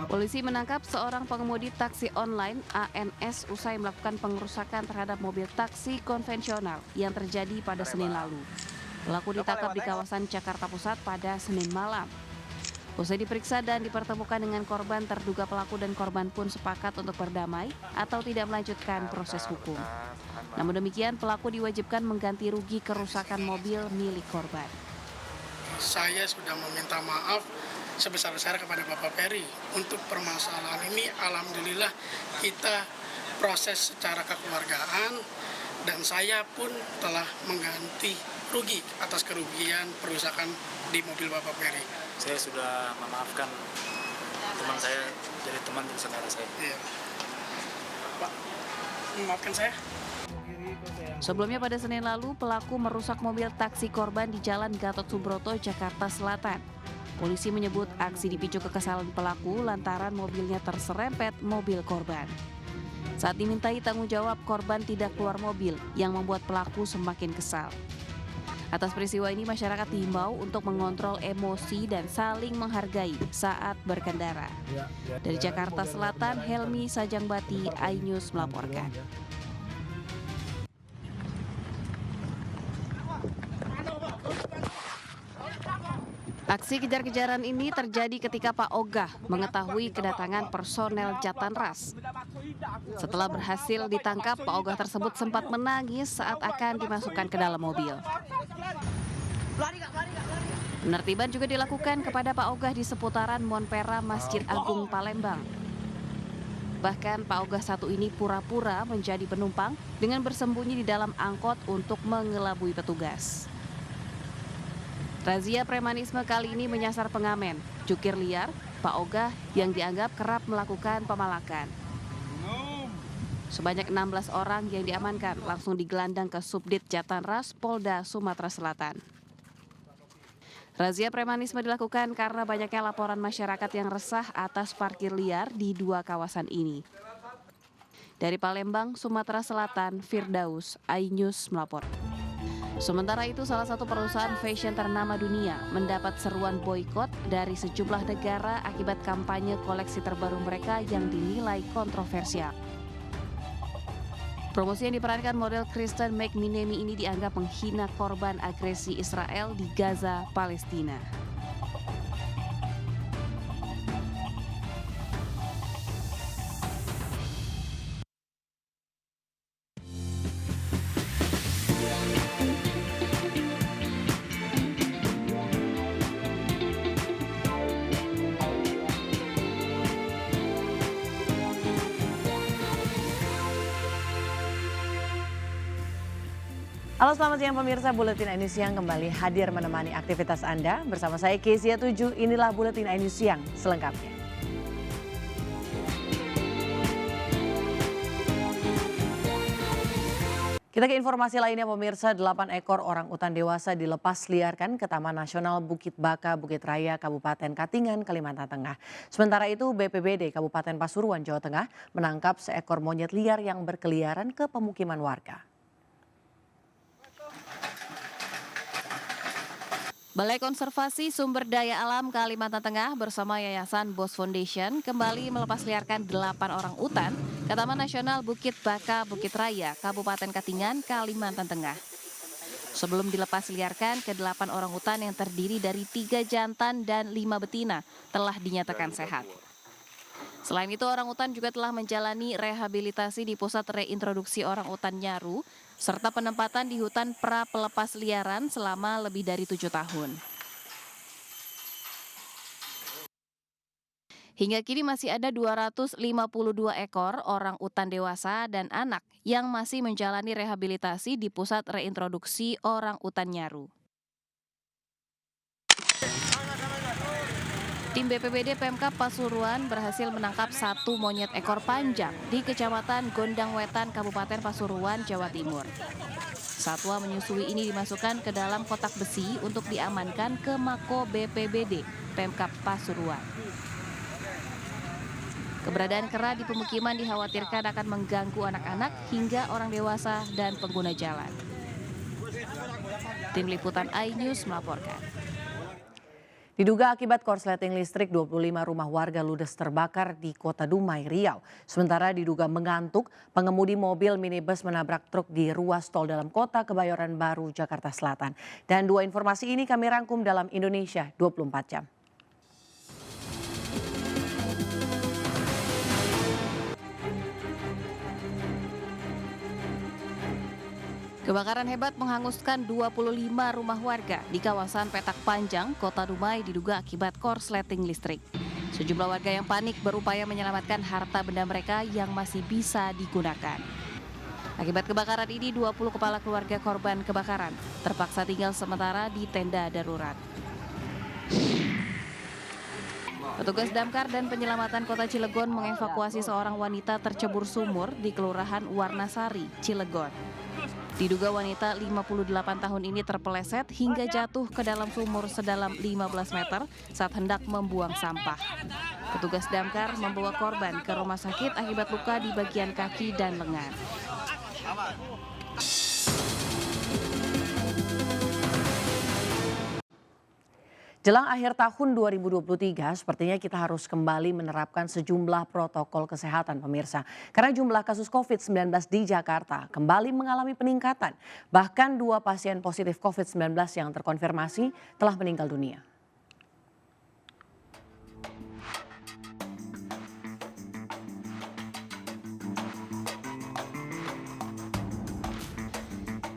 Polisi menangkap seorang pengemudi taksi online ANS usai melakukan pengerusakan terhadap mobil taksi konvensional yang terjadi pada Senin lalu. Pelaku ditangkap di kawasan Jakarta Pusat pada Senin malam. Usai diperiksa dan dipertemukan dengan korban, terduga pelaku dan korban pun sepakat untuk berdamai atau tidak melanjutkan proses hukum. Namun demikian, pelaku diwajibkan mengganti rugi kerusakan mobil milik korban. Saya sudah meminta maaf sebesar-besar kepada Bapak Peri. Untuk permasalahan ini, alhamdulillah kita proses secara kekeluargaan dan saya pun telah mengganti rugi atas kerugian perusakan di mobil Bapak Peri. Saya sudah memaafkan teman saya, jadi teman dan saudara saya. Iya. Pak, memaafkan saya? Sebelumnya pada Senin lalu, pelaku merusak mobil taksi korban di Jalan Gatot Subroto, Jakarta Selatan. Polisi menyebut aksi dipicu kekesalan pelaku lantaran mobilnya terserempet mobil korban. Saat dimintai tanggung jawab, korban tidak keluar mobil yang membuat pelaku semakin kesal. Atas peristiwa ini, masyarakat diimbau untuk mengontrol emosi dan saling menghargai saat berkendara. Dari Jakarta Selatan, Helmi Sajangbati, iNews melaporkan. Aksi kejar-kejaran ini terjadi ketika Pak Ogah mengetahui kedatangan personel Jatanras. Setelah berhasil ditangkap, Pak Ogah tersebut sempat menangis saat akan dimasukkan ke dalam mobil. Penertiban juga dilakukan kepada Pak Ogah di seputaran Monpera Masjid Agung Palembang. Bahkan Pak Ogah satu ini pura-pura menjadi penumpang dengan bersembunyi di dalam angkot untuk mengelabui petugas. Razia premanisme kali ini menyasar pengamen, jukir liar, Pak Ogah yang dianggap kerap melakukan pemalakan. Sebanyak 16 orang yang diamankan langsung digelandang ke Subdit Jatanras Polda Sumatera Selatan. Razia premanisme dilakukan karena banyaknya laporan masyarakat yang resah atas parkir liar di dua kawasan ini. Dari Palembang, Sumatera Selatan, Firdaus, iNews melapor. Sementara itu, salah satu perusahaan fashion ternama dunia mendapat seruan boikot dari sejumlah negara akibat kampanye koleksi terbaru mereka yang dinilai kontroversial. Promosi yang diperankan model Kristen McMinamy ini dianggap menghina korban agresi Israel di Gaza, Palestina. Halo, selamat siang pemirsa. Buletin iNews Siang kembali hadir menemani aktivitas Anda. Bersama saya Kezia 7, inilah Buletin iNews Siang selengkapnya. Kita ke informasi lainnya pemirsa, 8 ekor orang utan dewasa dilepas liarkan ke Taman Nasional Bukit Baka, Bukit Raya, Kabupaten Katingan, Kalimantan Tengah. Sementara itu BPBD Kabupaten Pasuruan, Jawa Tengah menangkap seekor monyet liar yang berkeliaran ke pemukiman warga. Balai Konservasi Sumber Daya Alam Kalimantan Tengah bersama Yayasan Bos Foundation kembali melepas liarkan 8 orang utan ke Taman Nasional Bukit Baka, Bukit Raya, Kabupaten Katingan, Kalimantan Tengah. Sebelum dilepas liarkan, ke-8 orang utan yang terdiri dari 3 jantan dan 5 betina telah dinyatakan sehat. Selain itu, orang utan juga telah menjalani rehabilitasi di Pusat Reintroduksi Orang Utan Nyaru, serta penempatan di hutan pra pelepas liaran selama lebih dari 7 tahun. Hingga kini masih ada 252 ekor orang utan dewasa dan anak yang masih menjalani rehabilitasi di Pusat Reintroduksi Orang Utan Nyaru. Tim BPBD Pemkab Pasuruan berhasil menangkap 1 monyet ekor panjang di Kecamatan Gondang Wetan, Kabupaten Pasuruan, Jawa Timur. Satwa menyusui ini dimasukkan ke dalam kotak besi untuk diamankan ke Mako BPBD Pemkab Pasuruan. Keberadaan kera di pemukiman dikhawatirkan akan mengganggu anak-anak hingga orang dewasa dan pengguna jalan. Tim Liputan iNews melaporkan. Diduga akibat korsleting listrik, 25 rumah warga ludes terbakar di Kota Dumai, Riau. Sementara diduga mengantuk, pengemudi mobil minibus menabrak truk di ruas tol dalam kota Kebayoran Baru, Jakarta Selatan. Dan dua informasi ini kami rangkum dalam Indonesia 24 jam. Kebakaran hebat menghanguskan 25 rumah warga di kawasan Petak Panjang, Kota Dumai diduga akibat korsleting listrik. Sejumlah warga yang panik berupaya menyelamatkan harta benda mereka yang masih bisa digunakan. Akibat kebakaran ini 20 kepala keluarga korban kebakaran terpaksa tinggal sementara di tenda darurat. Petugas damkar dan penyelamatan Kota Cilegon mengevakuasi seorang wanita tercebur sumur di Kelurahan Warnasari, Cilegon. Diduga wanita 58 tahun ini terpeleset hingga jatuh ke dalam sumur sedalam 15 meter saat hendak membuang sampah. Petugas damkar membawa korban ke rumah sakit akibat luka di bagian kaki dan lengan. Jelang akhir tahun 2023, sepertinya kita harus kembali menerapkan sejumlah protokol kesehatan pemirsa. Karena jumlah kasus COVID-19 di Jakarta kembali mengalami peningkatan. Bahkan 2 pasien positif COVID-19 yang terkonfirmasi telah meninggal dunia.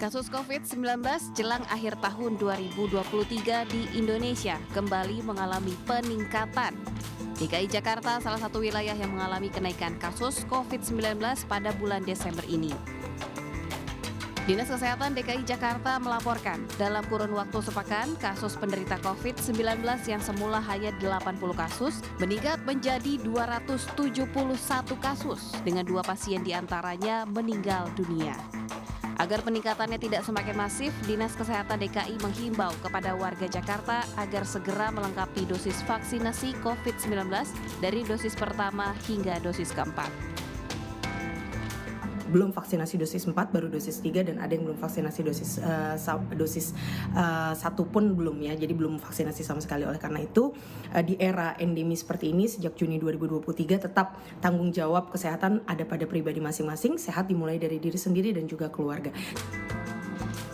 Kasus COVID-19 jelang akhir tahun 2023 di Indonesia kembali mengalami peningkatan. DKI Jakarta salah satu wilayah yang mengalami kenaikan kasus COVID-19 pada bulan Desember ini. Dinas Kesehatan DKI Jakarta melaporkan dalam kurun waktu sepekan kasus penderita COVID-19 yang semula hanya 80 kasus meningkat menjadi 271 kasus dengan 2 pasien diantaranya meninggal dunia. Agar peningkatannya tidak semakin masif, Dinas Kesehatan DKI menghimbau kepada warga Jakarta agar segera melengkapi dosis vaksinasi COVID-19 dari dosis pertama hingga dosis keempat. Belum vaksinasi dosis 4, baru dosis 3, dan ada yang belum vaksinasi dosis 1 pun belum ya, jadi belum vaksinasi sama sekali. Oleh karena itu di era endemi seperti ini sejak Juni 2023 tetap tanggung jawab kesehatan ada pada pribadi masing-masing, sehat dimulai dari diri sendiri dan juga keluarga.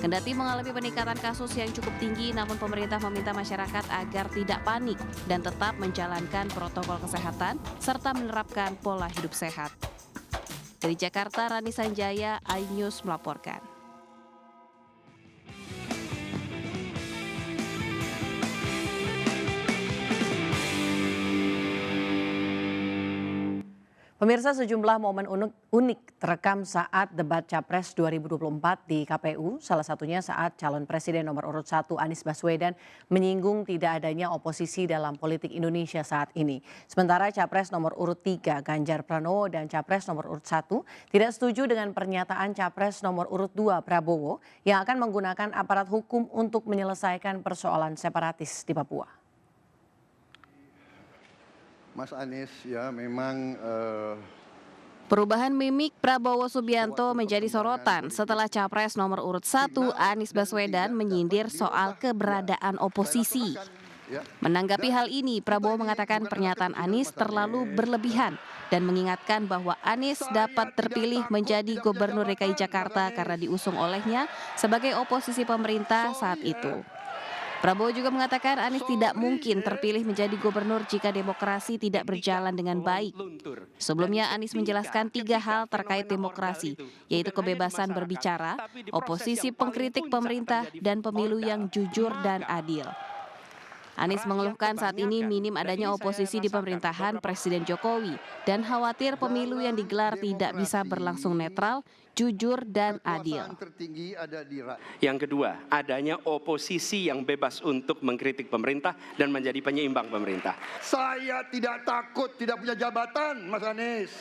Kendati mengalami peningkatan kasus yang cukup tinggi, namun pemerintah meminta masyarakat agar tidak panik dan tetap menjalankan protokol kesehatan serta menerapkan pola hidup sehat. Dari Jakarta, Rani Sanjaya, iNews melaporkan. Pemirsa, sejumlah momen unik terekam saat debat Capres 2024 di KPU. Salah satunya saat calon presiden nomor urut 1 Anies Baswedan menyinggung tidak adanya oposisi dalam politik Indonesia saat ini. Sementara Capres nomor urut 3 Ganjar Pranowo dan Capres nomor urut 1 tidak setuju dengan pernyataan Capres nomor urut 2 Prabowo yang akan menggunakan aparat hukum untuk menyelesaikan persoalan separatis di Papua. Mas Anies ya memang Perubahan mimik Prabowo Subianto menjadi sorotan setelah Capres nomor urut 1 Anies Baswedan menyindir soal keberadaan oposisi. Menanggapi hal ini, Prabowo mengatakan pernyataan Anies terlalu berlebihan dan mengingatkan bahwa Anies dapat terpilih menjadi gubernur DKI Jakarta karena diusung olehnya sebagai oposisi pemerintah saat itu. Prabowo juga mengatakan Anies tidak mungkin terpilih menjadi gubernur jika demokrasi tidak berjalan dengan baik. Sebelumnya Anies menjelaskan 3 hal terkait demokrasi, yaitu kebebasan berbicara, oposisi pengkritik pemerintah, dan pemilu yang jujur dan adil. Anies mengeluhkan saat ini minim adanya oposisi di pemerintahan Presiden Jokowi dan khawatir pemilu yang digelar tidak bisa berlangsung netral, jujur, dan adil. Yang kedua, adanya oposisi yang bebas untuk mengkritik pemerintah dan menjadi penyeimbang pemerintah. saya tidak takut tidak punya jabatan, Mas Anies.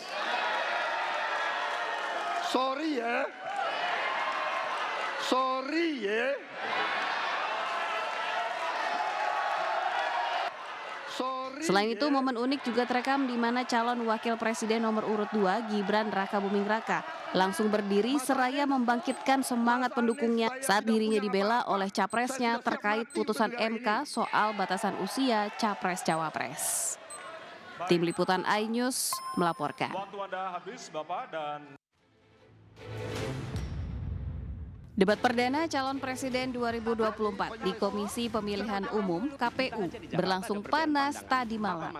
Sorry ya. Selain itu, momen unik juga terekam di mana calon wakil presiden nomor urut 2 Gibran Rakabuming Raka langsung berdiri seraya membangkitkan semangat pendukungnya saat dirinya dibela oleh capresnya terkait putusan MK soal batasan usia capres-cawapres. Tim Liputan iNews melaporkan. Waktu Anda habis, Bapak, dan Debat perdana calon presiden 2024 di Komisi Pemilihan Umum KPU berlangsung panas tadi malam.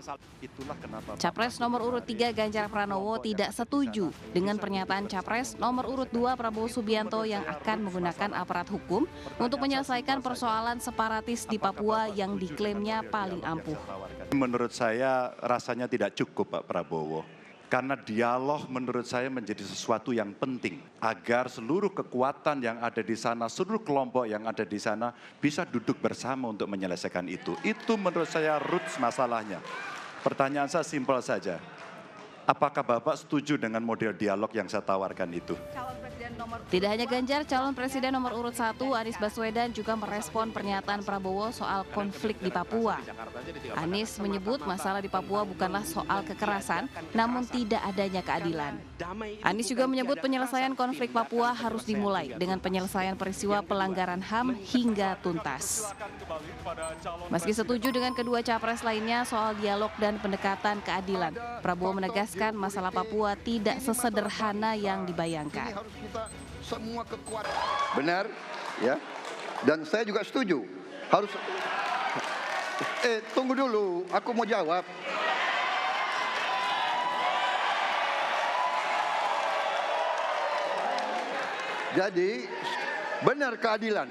Capres nomor urut 3 Ganjar Pranowo tidak setuju dengan pernyataan Capres nomor urut 2 Prabowo Subianto yang akan menggunakan aparat hukum untuk menyelesaikan persoalan separatis di Papua yang diklaimnya paling ampuh. Menurut saya rasanya tidak cukup Pak Prabowo. Karena dialog menurut saya menjadi sesuatu yang penting agar seluruh kekuatan yang ada di sana, seluruh kelompok yang ada di sana bisa duduk bersama untuk menyelesaikan itu. Itu menurut saya roots masalahnya. Pertanyaan saya simpel saja. Apakah Bapak setuju dengan model dialog yang saya tawarkan itu? Tidak hanya Ganjar, calon presiden nomor urut 1 Anies Baswedan juga merespon pernyataan Prabowo soal konflik di Papua. Anies menyebut masalah di Papua bukanlah soal kekerasan, namun tidak adanya keadilan. Anies juga menyebut penyelesaian konflik Papua harus dimulai dengan penyelesaian peristiwa pelanggaran HAM hingga tuntas. Meski setuju dengan kedua capres lainnya soal dialog dan pendekatan keadilan, Prabowo menegaskan masalah Papua tidak sesederhana yang dibayangkan. Harus kita semua kekuatan. Benar, ya. Dan saya juga setuju. Harus. Tunggu dulu, aku mau jawab. Jadi, benar keadilan.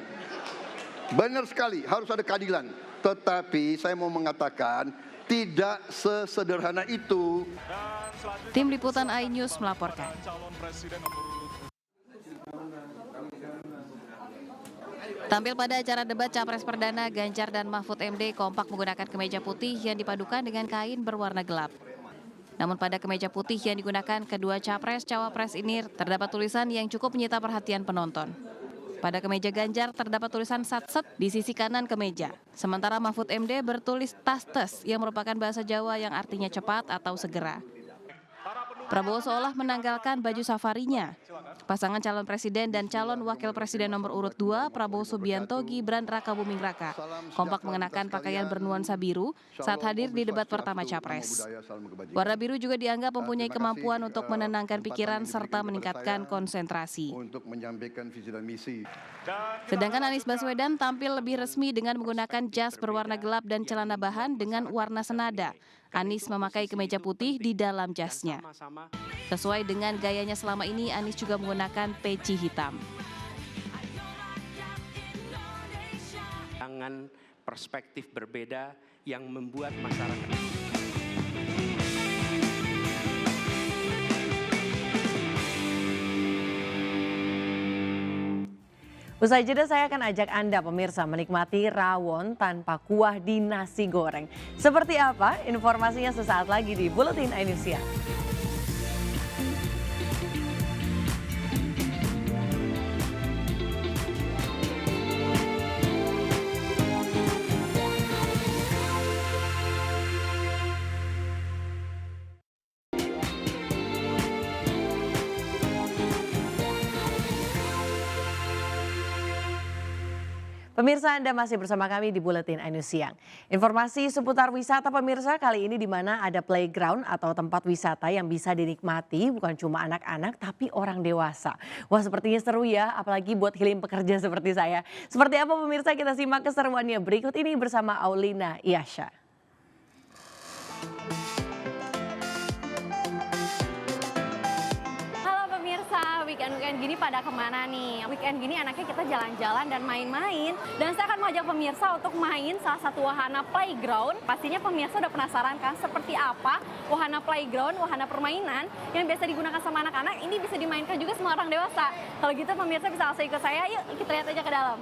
Benar sekali, harus ada keadilan. Tetapi saya mau mengatakan tidak sesederhana itu. Tim Liputan iNews melaporkan. Tampil pada acara debat Capres Perdana, Ganjar dan Mahfud MD kompak menggunakan kemeja putih yang dipadukan dengan kain berwarna gelap. Namun pada kemeja putih yang digunakan kedua Capres-Cawapres ini terdapat tulisan yang cukup menyita perhatian penonton. Pada kemeja Ganjar terdapat tulisan satset di sisi kanan kemeja. Sementara Mahfud MD bertulis tastes yang merupakan bahasa Jawa yang artinya cepat atau segera. Prabowo seolah menanggalkan baju safarinya. Pasangan calon presiden dan calon wakil presiden nomor urut 2 Prabowo Subianto Gibran Rakabuming Raka kompak mengenakan pakaian bernuansa biru saat hadir di debat pertama Capres. Warna biru juga dianggap mempunyai kemampuan untuk menenangkan pikiran serta meningkatkan konsentrasi. Untuk menyampaikan visi dan misi. Sedangkan Anies Baswedan tampil lebih resmi dengan menggunakan jas berwarna gelap dan celana bahan dengan warna senada. Anies memakai kemeja putih di dalam jasnya. Sesuai dengan gayanya selama ini, Anies juga menggunakan peci hitam. Dengan perspektif berbeda yang membuat masyarakat. Usai jeda saya akan ajak Anda pemirsa menikmati rawon tanpa kuah di nasi goreng. Seperti apa? Informasinya sesaat lagi di Buletin iNews Siang. Pemirsa, Anda masih bersama kami di Buletin iNews Siang. Informasi seputar wisata pemirsa kali ini di mana ada playground atau tempat wisata yang bisa dinikmati bukan cuma anak-anak tapi orang dewasa. Wah, sepertinya seru ya, apalagi buat healing pekerja seperti saya. Seperti apa pemirsa, kita simak keseruannya berikut ini bersama Aulina Iyasha. Weekend gini pada kemana nih? Weekend gini anaknya kita jalan-jalan dan main-main. Dan saya akan mengajak pemirsa untuk main salah satu wahana playground. Pastinya pemirsa udah penasaran kan seperti apa wahana playground, wahana permainan yang biasa digunakan sama anak-anak, ini bisa dimainkan juga sama orang dewasa. Kalau gitu pemirsa bisa langsung ikut saya, yuk kita lihat aja ke dalam.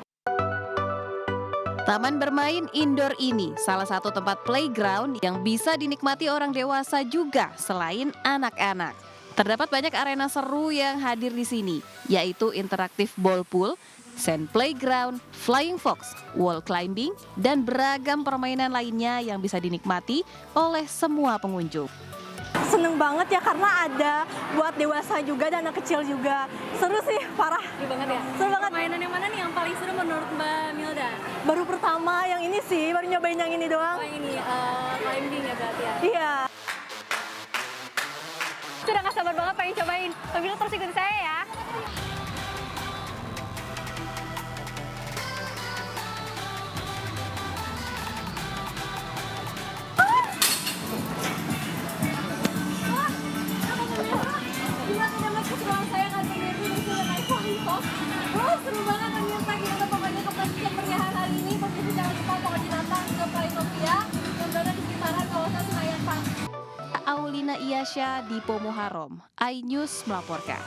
Taman bermain indoor ini salah satu tempat playground yang bisa dinikmati orang dewasa juga selain anak-anak. Terdapat banyak arena seru yang hadir di sini, yaitu interaktif ball pool, sand playground, flying fox, wall climbing, dan beragam permainan lainnya yang bisa dinikmati oleh semua pengunjung. Seneng banget ya karena ada buat dewasa juga dan anak kecil juga. Seru sih, parah. Seru banget ya? Seru banget. Mainan yang mana nih yang paling seru menurut Mbak Milda? Baru pertama yang ini sih, baru nyobain yang ini doang. Oh ini, climbing ya berarti ya? Iya. Sudah gak sabar banget pengen cobain. Mbak Milda terus ikuti saya ya. Seru banget ternyata kita pokoknya kepastian kemeriahan hari ini. Pemirsa jangan lupa pokoknya datang ke Playtopia yang berada di sekitaran kawasan Senayan Park. Aulina Iyasya di Pomoharom, iNews melaporkan.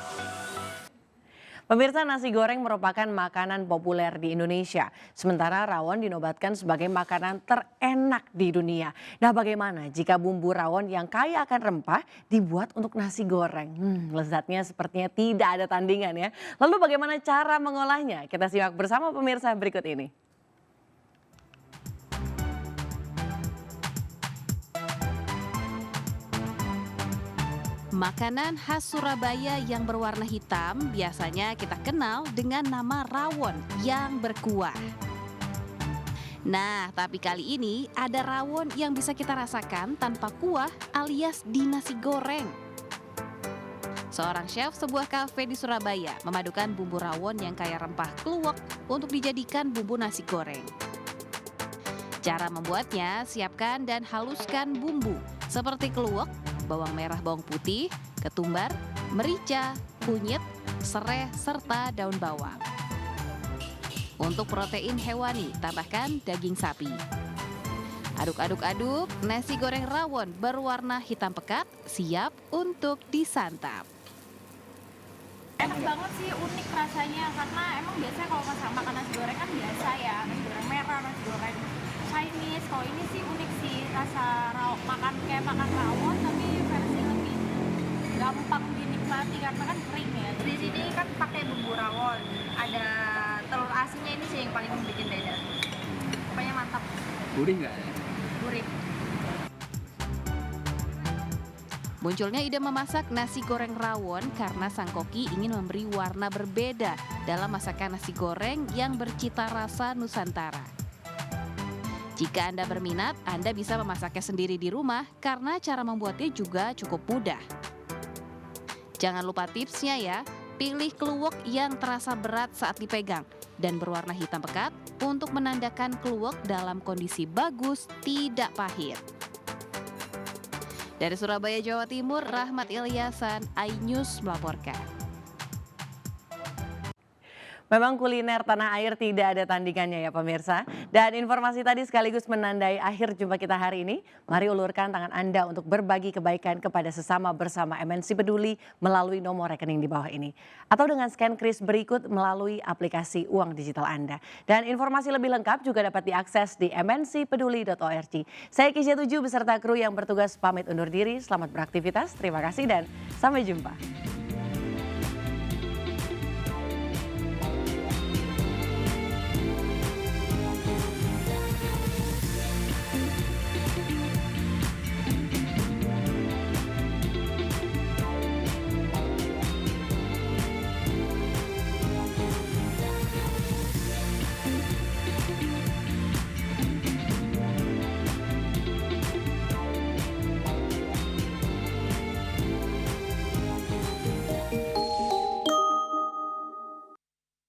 Pemirsa, nasi goreng merupakan makanan populer di Indonesia. Sementara rawon dinobatkan sebagai makanan terenak di dunia. Nah, bagaimana jika bumbu rawon yang kaya akan rempah dibuat untuk nasi goreng? Lezatnya sepertinya tidak ada tandingan ya. Lalu bagaimana cara mengolahnya? Kita simak bersama pemirsa berikut ini. Makanan khas Surabaya yang berwarna hitam biasanya kita kenal dengan nama rawon yang berkuah. Nah, tapi kali ini ada rawon yang bisa kita rasakan tanpa kuah alias di nasi goreng. Seorang chef sebuah kafe di Surabaya memadukan bumbu rawon yang kaya rempah kluwek untuk dijadikan bumbu nasi goreng. Cara membuatnya, siapkan dan haluskan bumbu seperti kluwek, bawang merah, bawang putih, ketumbar, merica, kunyit, serai, serta daun bawang. Untuk protein hewani, tambahkan daging sapi. Aduk-aduk-aduk, nasi goreng rawon berwarna hitam pekat siap untuk disantap. Enak banget sih, unik rasanya karena emang biasanya kalau makan nasi goreng kan biasa ya, nasi goreng merah, nasi goreng Chinese. Kalau ini sih unik sih, rasa kayak makan rawon tapi versi lebih gampang dinikmati karena kan kering ya. Di sini kan pakai bumbu rawon, ada telur asinnya, ini sih yang paling bikin beda. Pokoknya mantap. Gurih nggak? Gurih. Munculnya ide memasak nasi goreng rawon karena sang koki ingin memberi warna berbeda dalam masakan nasi goreng yang bercita rasa Nusantara. Jika Anda berminat, Anda bisa memasaknya sendiri di rumah karena cara membuatnya juga cukup mudah. Jangan lupa tipsnya ya, pilih kluwek yang terasa berat saat dipegang dan berwarna hitam pekat untuk menandakan kluwek dalam kondisi bagus, tidak pahit. Dari Surabaya, Jawa Timur, Rahmat Ilyasan, iNews melaporkan. Memang kuliner tanah air tidak ada tandingannya ya pemirsa. Dan informasi tadi sekaligus menandai akhir jumpa kita hari ini. Mari ulurkan tangan Anda untuk berbagi kebaikan kepada sesama bersama MNC Peduli melalui nomor rekening di bawah ini. Atau dengan scan kris berikut melalui aplikasi uang digital Anda. Dan informasi lebih lengkap juga dapat diakses di mncpeduli.org. Saya Kisya Tuju beserta kru yang bertugas pamit undur diri. Selamat beraktivitas, terima kasih dan sampai jumpa.